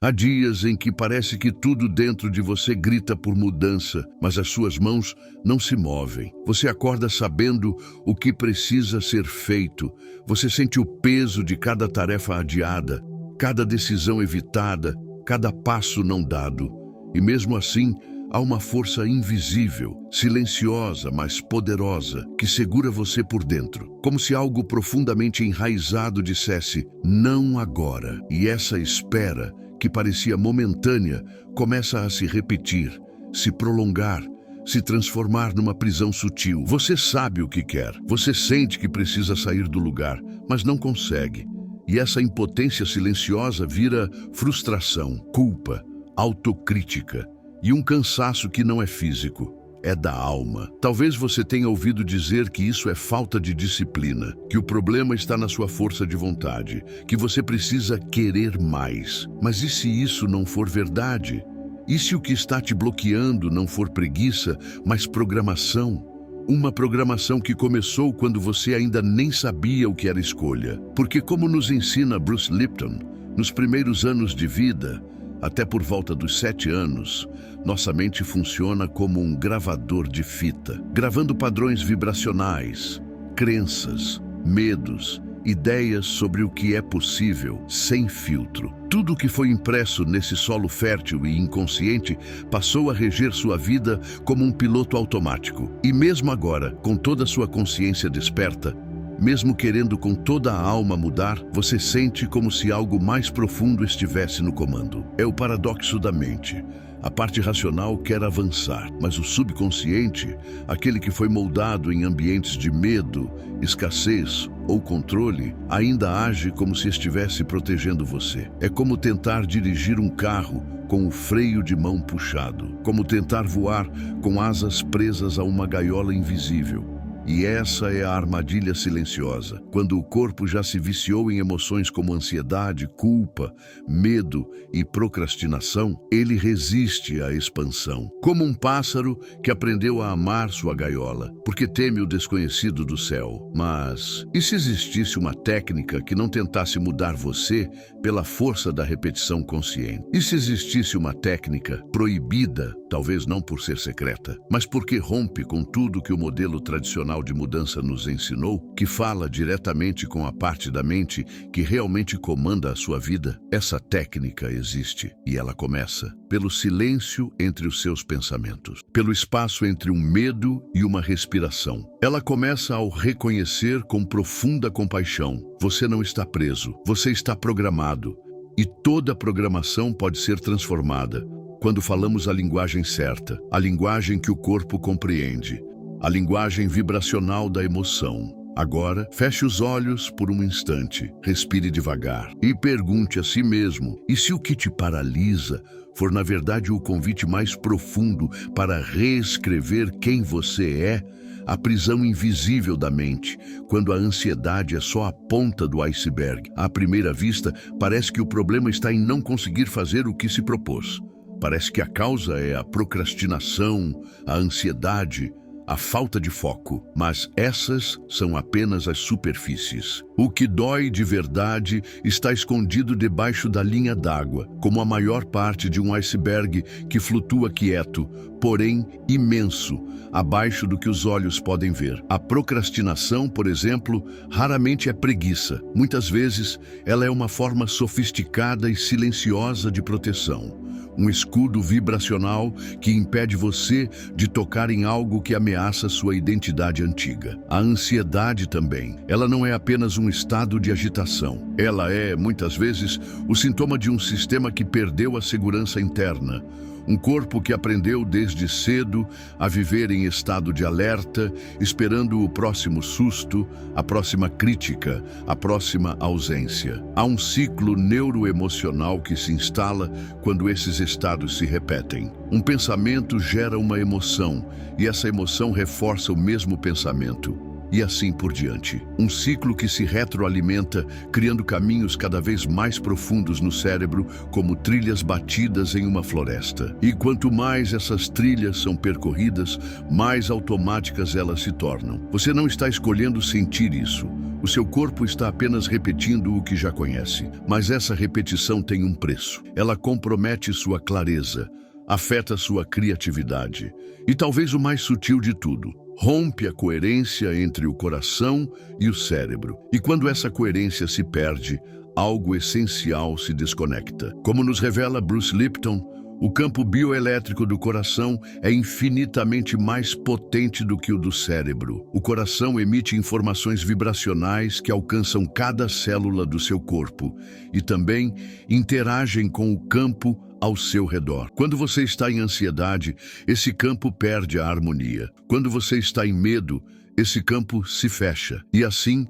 Há dias em que parece que tudo dentro de você grita por mudança, mas as suas mãos não se movem. Você acorda sabendo o que precisa ser feito. Você sente o peso de cada tarefa adiada, cada decisão evitada, cada passo não dado. E mesmo assim, há uma força invisível, silenciosa, mas poderosa, que segura você por dentro, como se algo profundamente enraizado dissesse, não agora. E essa espera, que parecia momentânea, começa a se repetir, se prolongar, se transformar numa prisão sutil. Você sabe o que quer, você sente que precisa sair do lugar, mas não consegue. E essa impotência silenciosa vira frustração, culpa, autocrítica e um cansaço que não é físico, é da alma. Talvez você tenha ouvido dizer que isso é falta de disciplina, que o problema está na sua força de vontade, que você precisa querer mais. Mas e se isso não for verdade? E se o que está te bloqueando não for preguiça, mas programação? Uma programação que começou quando você ainda nem sabia o que era escolha. Porque como nos ensina Bruce Lipton, nos primeiros anos de vida, até por volta dos 7 anos, nossa mente funciona como um gravador de fita, gravando padrões vibracionais, crenças, medos, ideias sobre o que é possível, sem filtro. Tudo o que foi impresso nesse solo fértil e inconsciente passou a reger sua vida como um piloto automático. E mesmo agora, com toda a sua consciência desperta, mesmo querendo com toda a alma mudar, você sente como se algo mais profundo estivesse no comando. É o paradoxo da mente. A parte racional quer avançar, mas o subconsciente, aquele que foi moldado em ambientes de medo, escassez ou controle, ainda age como se estivesse protegendo você. É como tentar dirigir um carro com o freio de mão puxado, como tentar voar com asas presas a uma gaiola invisível. E essa é a armadilha silenciosa. Quando o corpo já se viciou em emoções como ansiedade, culpa, medo e procrastinação, ele resiste à expansão. Como um pássaro que aprendeu a amar sua gaiola, porque teme o desconhecido do céu. Mas, e se existisse uma técnica que não tentasse mudar você pela força da repetição consciente? E se existisse uma técnica proibida, talvez não por ser secreta, mas porque rompe com tudo que o modelo tradicional de mudança nos ensinou, que fala diretamente com a parte da mente que realmente comanda a sua vida? Essa técnica existe e ela começa pelo silêncio entre os seus pensamentos, pelo espaço entre um medo e uma respiração. Ela começa ao reconhecer com profunda compaixão: você não está preso, você está programado. E toda programação pode ser transformada quando falamos a linguagem certa, a linguagem que o corpo compreende, a linguagem vibracional da emoção. Agora, feche os olhos por um instante, respire devagar e pergunte a si mesmo: e se o que te paralisa for na verdade o convite mais profundo para reescrever quem você é? A prisão invisível da mente, quando a ansiedade é só a ponta do iceberg. À primeira vista, parece que o problema está em não conseguir fazer o que se propôs. Parece que a causa é a procrastinação, a ansiedade, a falta de foco, mas essas são apenas as superfícies. O que dói de verdade está escondido debaixo da linha d'água, como a maior parte de um iceberg que flutua quieto, porém imenso, abaixo do que os olhos podem ver. A procrastinação, por exemplo, raramente é preguiça. Muitas vezes, ela é uma forma sofisticada e silenciosa de proteção. Um escudo vibracional que impede você de tocar em algo que ameaça sua identidade antiga. A ansiedade também. Ela não é apenas um estado de agitação. Ela é, muitas vezes, o sintoma de um sistema que perdeu a segurança interna. Um corpo que aprendeu desde cedo a viver em estado de alerta, esperando o próximo susto, a próxima crítica, a próxima ausência. Há um ciclo neuroemocional que se instala quando esses estados se repetem. Um pensamento gera uma emoção, e essa emoção reforça o mesmo pensamento. E assim por diante. Um ciclo que se retroalimenta, criando caminhos cada vez mais profundos no cérebro, como trilhas batidas em uma floresta. E quanto mais essas trilhas são percorridas, mais automáticas elas se tornam. Você não está escolhendo sentir isso. O seu corpo está apenas repetindo o que já conhece, mas essa repetição tem um preço. Ela compromete sua clareza, afeta sua criatividade e, talvez o mais sutil de tudo, rompe a coerência entre o coração e o cérebro. E quando essa coerência se perde, algo essencial se desconecta. Como nos revela Bruce Lipton, o campo bioelétrico do coração é infinitamente mais potente do que o do cérebro. O coração emite informações vibracionais que alcançam cada célula do seu corpo e também interagem com o campo ao seu redor. Quando você está em ansiedade, esse campo perde a harmonia. Quando você está em medo, esse campo se fecha. E assim,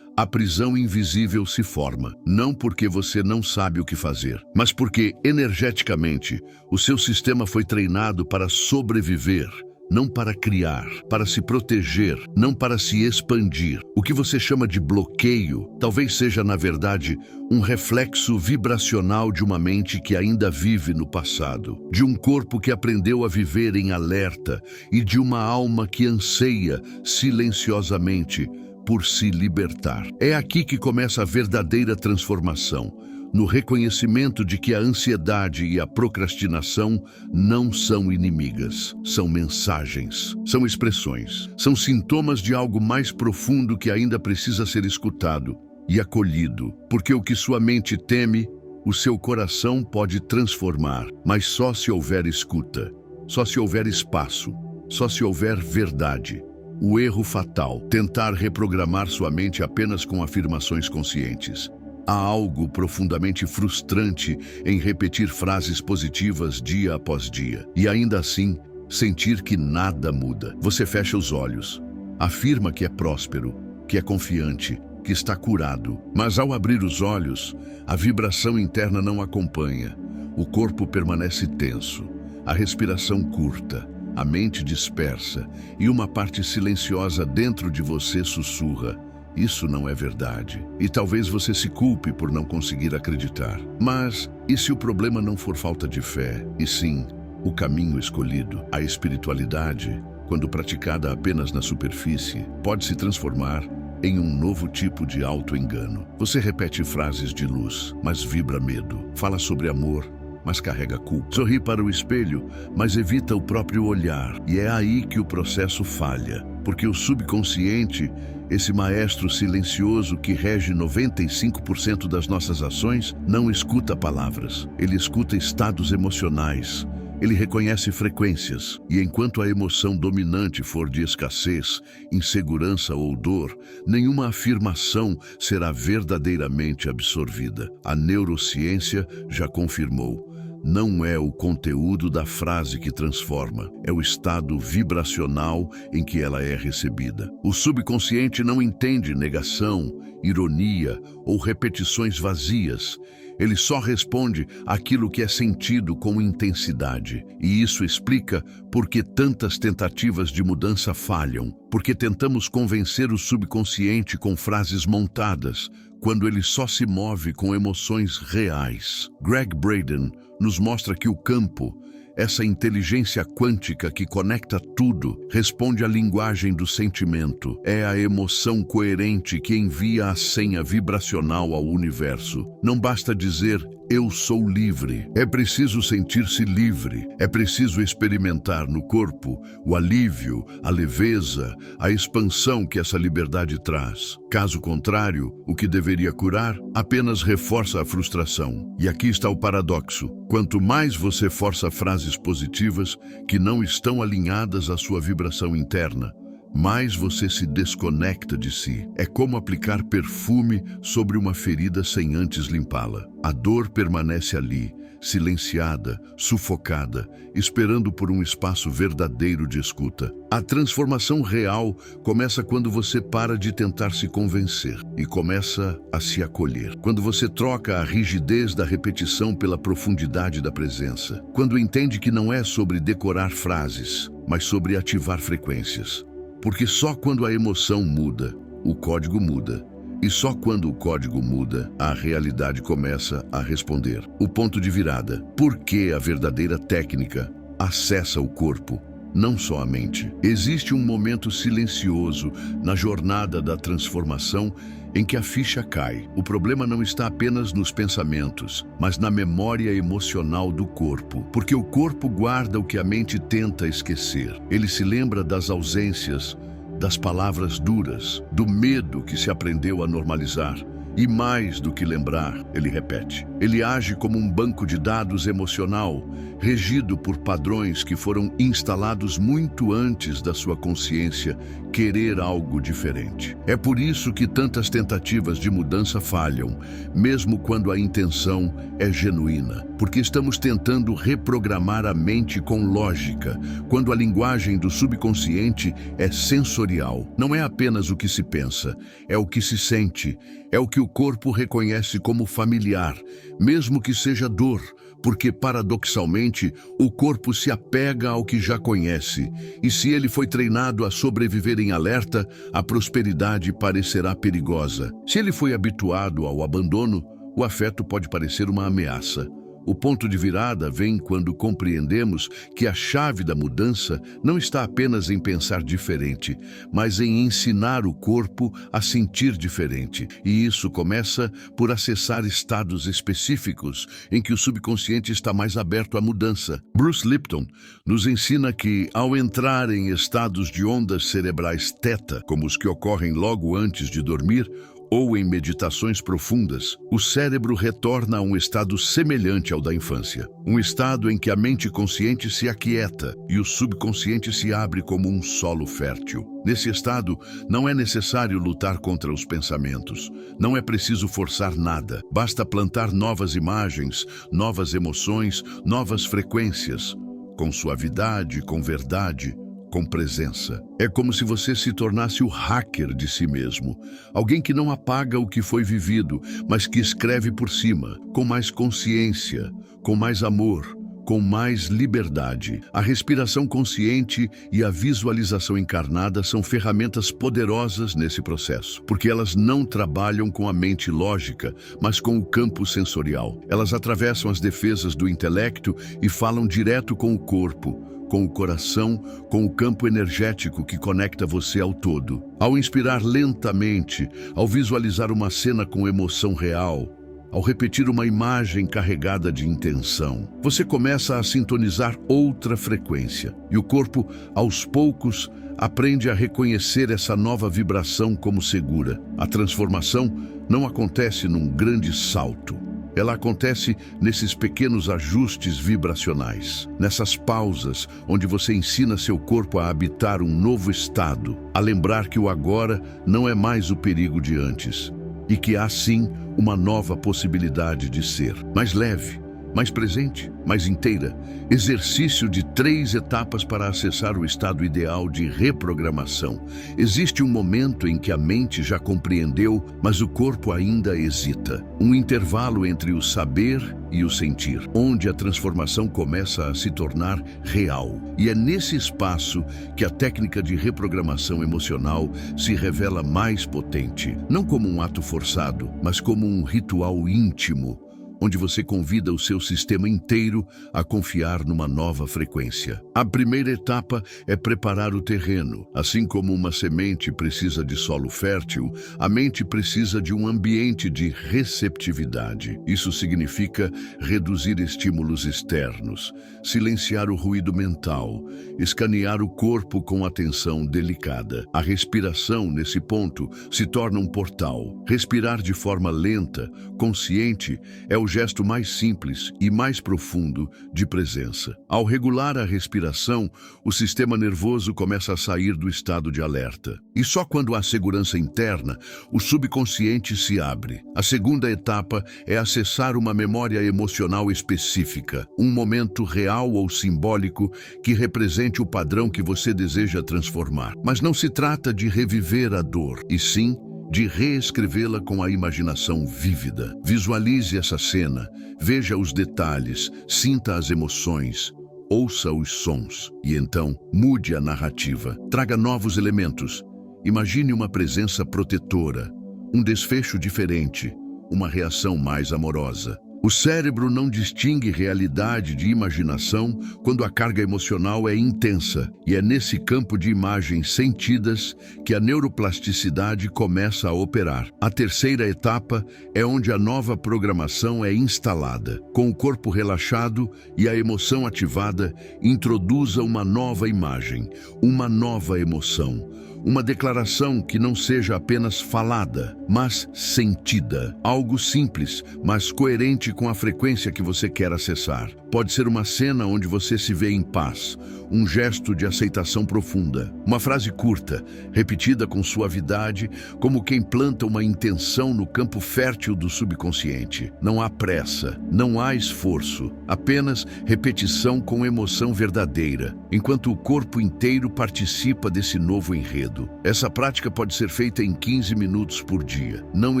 a prisão invisível se forma, não porque você não sabe o que fazer, mas porque, energeticamente, o seu sistema foi treinado para sobreviver, não para criar, para se proteger, não para se expandir. O que você chama de bloqueio talvez seja, na verdade, um reflexo vibracional de uma mente que ainda vive no passado, de um corpo que aprendeu a viver em alerta e de uma alma que anseia silenciosamente por se libertar. É aqui que começa a verdadeira transformação, no reconhecimento de que a ansiedade e a procrastinação não são inimigas, são mensagens, são expressões, são sintomas de algo mais profundo que ainda precisa ser escutado e acolhido, porque o que sua mente teme, o seu coração pode transformar, mas só se houver escuta, só se houver espaço, só se houver verdade. O erro fatal, tentar reprogramar sua mente apenas com afirmações conscientes. Há algo profundamente frustrante em repetir frases positivas dia após dia e ainda assim sentir que nada muda. Você fecha os olhos, afirma que é próspero, que é confiante, que está curado, mas ao abrir os olhos, a vibração interna não acompanha. O corpo permanece tenso, a respiração curta, a mente dispersa e uma parte silenciosa dentro de você sussurra: isso não é verdade. E talvez você se culpe por não conseguir acreditar. Mas e se o problema não for falta de fé, e sim o caminho escolhido? A espiritualidade, quando praticada apenas na superfície, pode se transformar em um novo tipo de auto-engano. Você repete frases de luz, mas vibra medo. Fala sobre amor, mas carrega culpa. Sorri para o espelho, mas evita o próprio olhar. E é aí que o processo falha, porque o subconsciente, esse maestro silencioso que rege 95% das nossas ações, não escuta palavras. Ele escuta estados emocionais. Ele reconhece frequências, e enquanto a emoção dominante for de escassez, insegurança ou dor, nenhuma afirmação será verdadeiramente absorvida. A neurociência já confirmou. Não é o conteúdo da frase que transforma, é o estado vibracional em que ela é recebida. O subconsciente não entende negação, ironia ou repetições vazias. Ele só responde àquilo que é sentido com intensidade. E isso explica por que tantas tentativas de mudança falham, porque tentamos convencer o subconsciente com frases montadas, quando ele só se move com emoções reais. Gregg Braden nos mostra que o campo, essa inteligência quântica que conecta tudo, responde à linguagem do sentimento. É a emoção coerente que envia a senha vibracional ao universo. Não basta dizer, eu sou livre. É preciso sentir-se livre. É preciso experimentar no corpo o alívio, a leveza, a expansão que essa liberdade traz. Caso contrário, o que deveria curar apenas reforça a frustração. E aqui está o paradoxo. Quanto mais você força frases positivas que não estão alinhadas à sua vibração interna, mais você se desconecta de si. É como aplicar perfume sobre uma ferida sem antes limpá-la. A dor permanece ali, silenciada, sufocada, esperando por um espaço verdadeiro de escuta. A transformação real começa quando você para de tentar se convencer e começa a se acolher. Quando você troca a rigidez da repetição pela profundidade da presença. Quando entende que não é sobre decorar frases, mas sobre ativar frequências. Porque só quando a emoção muda, o código muda. E só quando o código muda, a realidade começa a responder. O ponto de virada. Por que a verdadeira técnica acessa o corpo não só a mente. Existe um momento silencioso na jornada da transformação em que a ficha cai. O problema não está apenas nos pensamentos, mas na memória emocional do corpo, porque o corpo guarda o que a mente tenta esquecer. Ele se lembra das ausências, das palavras duras, do medo que se aprendeu a normalizar. E mais do que lembrar, ele repete. Ele age como um banco de dados emocional, regido por padrões que foram instalados muito antes da sua consciência querer algo diferente. É por isso que tantas tentativas de mudança falham, mesmo quando a intenção é genuína. Porque estamos tentando reprogramar a mente com lógica, quando a linguagem do subconsciente é sensorial. Não é apenas o que se pensa, é o que se sente, é o que o corpo reconhece como familiar, mesmo que seja dor, porque, paradoxalmente, o corpo se apega ao que já conhece, e se ele foi treinado a sobreviver em alerta, a prosperidade parecerá perigosa. Se ele foi habituado ao abandono, o afeto pode parecer uma ameaça. O ponto de virada vem quando compreendemos que a chave da mudança não está apenas em pensar diferente, mas em ensinar o corpo a sentir diferente. E isso começa por acessar estados específicos em que o subconsciente está mais aberto à mudança. Bruce Lipton nos ensina que, ao entrar em estados de ondas cerebrais teta, como os que ocorrem logo antes de dormir, ou em meditações profundas, o cérebro retorna a um estado semelhante ao da infância. Um estado em que a mente consciente se aquieta e o subconsciente se abre como um solo fértil. Nesse estado, não é necessário lutar contra os pensamentos. Não é preciso forçar nada. Basta plantar novas imagens, novas emoções, novas frequências, com suavidade, com verdade, com presença. É como se você se tornasse o hacker de si mesmo, alguém que não apaga o que foi vivido, mas que escreve por cima, com mais consciência, com mais amor, com mais liberdade. A respiração consciente e a visualização encarnada são ferramentas poderosas nesse processo, porque elas não trabalham com a mente lógica, mas com o campo sensorial. Elas atravessam as defesas do intelecto e falam direto com o corpo, com o coração, com o campo energético que conecta você ao todo. Ao inspirar lentamente, ao visualizar uma cena com emoção real, ao repetir uma imagem carregada de intenção, você começa a sintonizar outra frequência. E o corpo, aos poucos, aprende a reconhecer essa nova vibração como segura. A transformação não acontece num grande salto. Ela acontece nesses pequenos ajustes vibracionais, nessas pausas onde você ensina seu corpo a habitar um novo estado, a lembrar que o agora não é mais o perigo de antes e que há sim uma nova possibilidade de ser mais leve, mais presente, mais inteira. Exercício de 3 etapas para acessar o estado ideal de reprogramação. Existe um momento em que a mente já compreendeu, mas o corpo ainda hesita. Um intervalo entre o saber e o sentir, onde a transformação começa a se tornar real. E é nesse espaço que a técnica de reprogramação emocional se revela mais potente. Não como um ato forçado, mas como um ritual íntimo, onde você convida o seu sistema inteiro a confiar numa nova frequência. A primeira etapa é preparar o terreno. Assim como uma semente precisa de solo fértil, a mente precisa de um ambiente de receptividade. Isso significa reduzir estímulos externos, silenciar o ruído mental, escanear o corpo com atenção delicada. A respiração, nesse ponto, se torna um portal. Respirar de forma lenta, consciente, é o gesto mais simples e mais profundo de presença. Ao regular a respiração, o sistema nervoso começa a sair do estado de alerta. E só quando há segurança interna, o subconsciente se abre. A segunda etapa é acessar uma memória emocional específica, um momento real ou simbólico que represente o padrão que você deseja transformar. Mas não se trata de reviver a dor, e sim de reescrevê-la com a imaginação vívida. Visualize essa cena, veja os detalhes, sinta as emoções, ouça os sons e então mude a narrativa. Traga novos elementos. Imagine uma presença protetora, um desfecho diferente, uma reação mais amorosa. O cérebro não distingue realidade de imaginação quando a carga emocional é intensa, e é nesse campo de imagens sentidas que a neuroplasticidade começa a operar. A terceira etapa é onde a nova programação é instalada. Com o corpo relaxado e a emoção ativada, introduza uma nova imagem, uma nova emoção. Uma declaração que não seja apenas falada, mas sentida. Algo simples, mas coerente com a frequência que você quer acessar. Pode ser uma cena onde você se vê em paz, um gesto de aceitação profunda, uma frase curta, repetida com suavidade, como quem planta uma intenção no campo fértil do subconsciente. Não há pressa, não há esforço, apenas repetição com emoção verdadeira, enquanto o corpo inteiro participa desse novo enredo. Essa prática pode ser feita em 15 minutos por dia. Não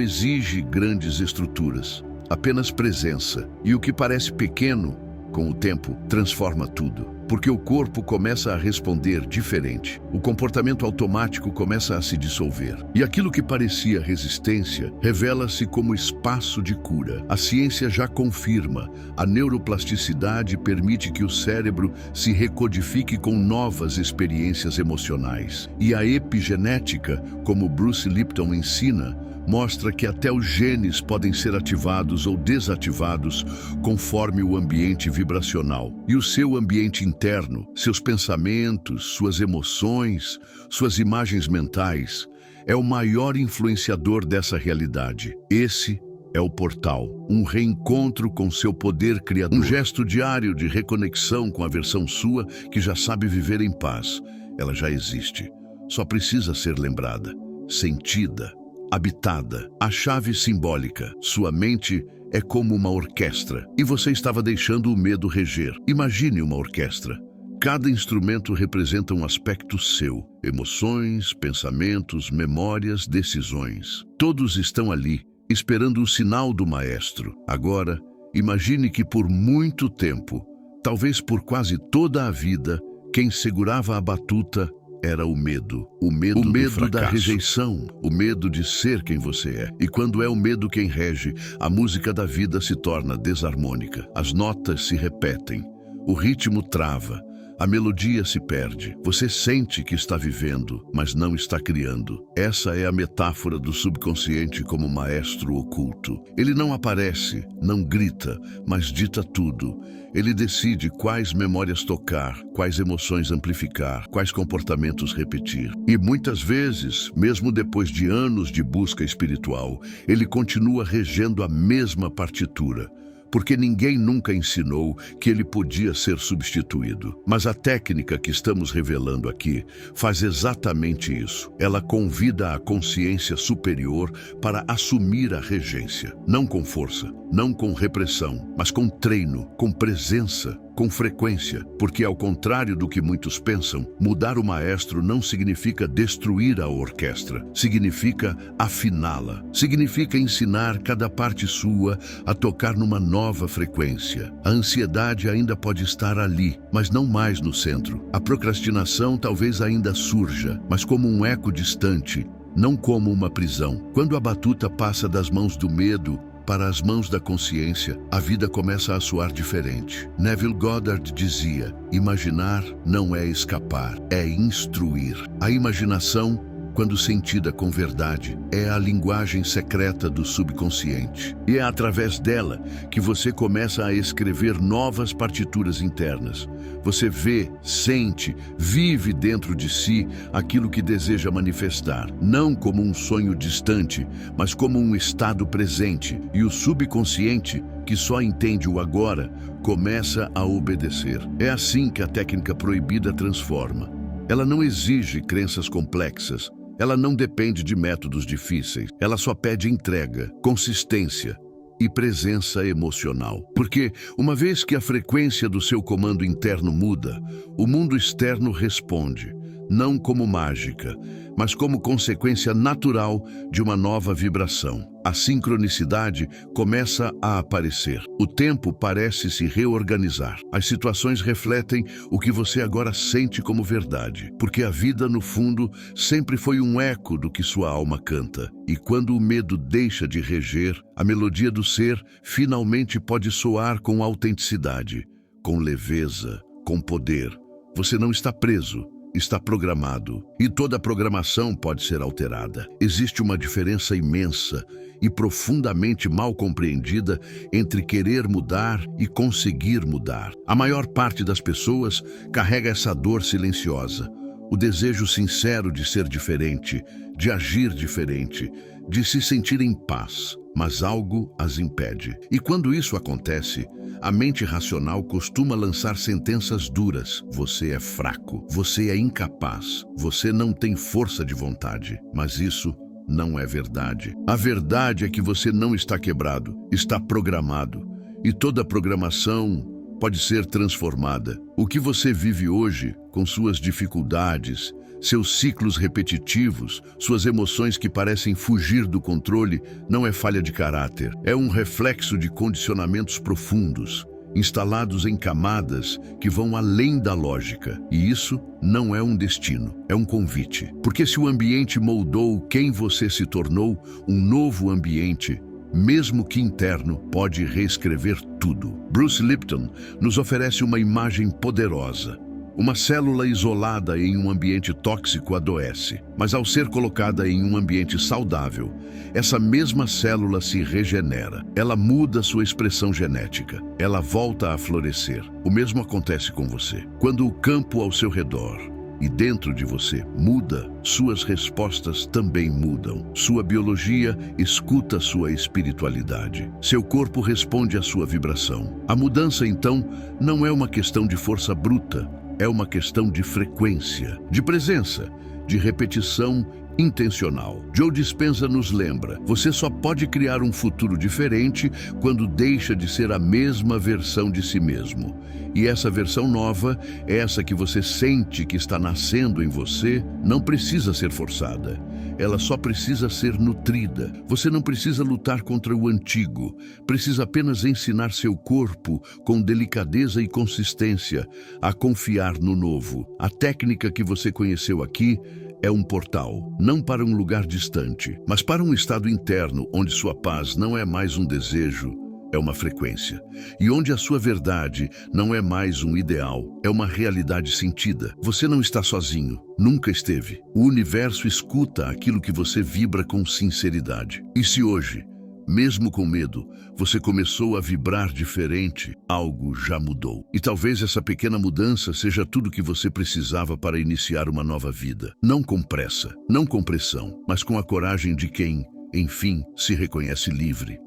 exige grandes estruturas, apenas presença. E o que parece pequeno, com o tempo, transforma tudo. Porque o corpo começa a responder diferente. O comportamento automático começa a se dissolver. E aquilo que parecia resistência revela-se como espaço de cura. A ciência já confirma. A neuroplasticidade permite que o cérebro se recodifique com novas experiências emocionais. E a epigenética, como Bruce Lipton ensina, mostra que até os genes podem ser ativados ou desativados conforme o ambiente vibracional. E o seu ambiente interno, seus pensamentos, suas emoções, suas imagens mentais, é o maior influenciador dessa realidade. Esse é o portal, um reencontro com seu poder criador. Um gesto diário de reconexão com a versão sua que já sabe viver em paz. Ela já existe. Só precisa ser lembrada, sentida, habitada. A chave simbólica. Sua mente é como uma orquestra e você estava deixando o medo reger. Imagine uma orquestra. Cada instrumento representa um aspecto seu. Emoções, pensamentos, memórias, decisões. Todos estão ali, esperando o sinal do maestro. Agora, imagine que por muito tempo, talvez por quase toda a vida, quem segurava a batuta era o medo. O medo da rejeição, o medo de ser quem você é. E quando é o medo quem rege, a música da vida se torna desarmônica. As notas se repetem, o ritmo trava, a melodia se perde. Você sente que está vivendo, mas não está criando. Essa é a metáfora do subconsciente como maestro oculto. Ele não aparece, não grita, mas dita tudo. Ele decide quais memórias tocar, quais emoções amplificar, quais comportamentos repetir. E muitas vezes, mesmo depois de anos de busca espiritual, ele continua regendo a mesma partitura. Porque ninguém nunca ensinou que ele podia ser substituído. Mas a técnica que estamos revelando aqui faz exatamente isso. Ela convida a consciência superior para assumir a regência. Não com força, não com repressão, mas com treino, com presença, com frequência, porque ao contrário do que muitos pensam, mudar o maestro não significa destruir a orquestra, significa afiná-la, significa ensinar cada parte sua a tocar numa nova frequência. A ansiedade ainda pode estar ali, mas não mais no centro. A procrastinação talvez ainda surja, mas como um eco distante, não como uma prisão. Quando a batuta passa das mãos do medo para as mãos da consciência, a vida começa a soar diferente. Neville Goddard dizia: imaginar não é escapar, é instruir. A imaginação, quando sentida com verdade, é a linguagem secreta do subconsciente. E é através dela que você começa a escrever novas partituras internas. Você vê, sente, vive dentro de si aquilo que deseja manifestar, não como um sonho distante, mas como um estado presente. E o subconsciente, que só entende o agora, começa a obedecer. É assim que a técnica proibida transforma. Ela não exige crenças complexas. Ela não depende de métodos difíceis. Ela só pede entrega, consistência e presença emocional. Porque, uma vez que a frequência do seu comando interno muda, o mundo externo responde, não como mágica, mas como consequência natural de uma nova vibração. A sincronicidade começa a aparecer. O tempo parece se reorganizar. As situações refletem o que você agora sente como verdade, porque a vida, no fundo, sempre foi um eco do que sua alma canta. E quando o medo deixa de reger, a melodia do ser finalmente pode soar com autenticidade, com leveza, com poder. Você não está preso. Está programado, e toda programação pode ser alterada. Existe uma diferença imensa e profundamente mal compreendida entre querer mudar e conseguir mudar. A maior parte das pessoas carrega essa dor silenciosa, o desejo sincero de ser diferente, de agir diferente, de se sentir em paz, mas algo as impede. E quando isso acontece, a mente racional costuma lançar sentenças duras. Você é fraco, você é incapaz, você não tem força de vontade. Mas isso não é verdade. A verdade é que você não está quebrado, está programado. E toda programação pode ser transformada. O que você vive hoje, com suas dificuldades, seus ciclos repetitivos, suas emoções que parecem fugir do controle, não é falha de caráter. É um reflexo de condicionamentos profundos, instalados em camadas que vão além da lógica. E isso não é um destino, é um convite. Porque se o ambiente moldou quem você se tornou, um novo ambiente, mesmo que interno, pode reescrever tudo. Bruce Lipton nos oferece uma imagem poderosa. Uma célula isolada em um ambiente tóxico adoece, mas ao ser colocada em um ambiente saudável, essa mesma célula se regenera. Ela muda sua expressão genética, ela volta a florescer. O mesmo acontece com você. Quando o campo ao seu redor e dentro de você muda, suas respostas também mudam. Sua biologia escuta sua espiritualidade. Seu corpo responde à sua vibração. A mudança, então, não é uma questão de força bruta, é uma questão de frequência, de presença, de repetição intencional. Joe Dispenza nos lembra: você só pode criar um futuro diferente quando deixa de ser a mesma versão de si mesmo. E essa versão nova, essa que você sente que está nascendo em você, não precisa ser forçada. Ela só precisa ser nutrida. Você não precisa lutar contra o antigo. Precisa apenas ensinar seu corpo, com delicadeza e consistência, a confiar no novo. A técnica que você conheceu aqui é um portal, não para um lugar distante, mas para um estado interno onde sua paz não é mais um desejo, é uma frequência. E onde a sua verdade não é mais um ideal, é uma realidade sentida. Você não está sozinho, nunca esteve. O universo escuta aquilo que você vibra com sinceridade. E se hoje, mesmo com medo, você começou a vibrar diferente, algo já mudou. E talvez essa pequena mudança seja tudo que você precisava para iniciar uma nova vida. Não com pressa, não com pressão, mas com a coragem de quem, enfim, se reconhece livre.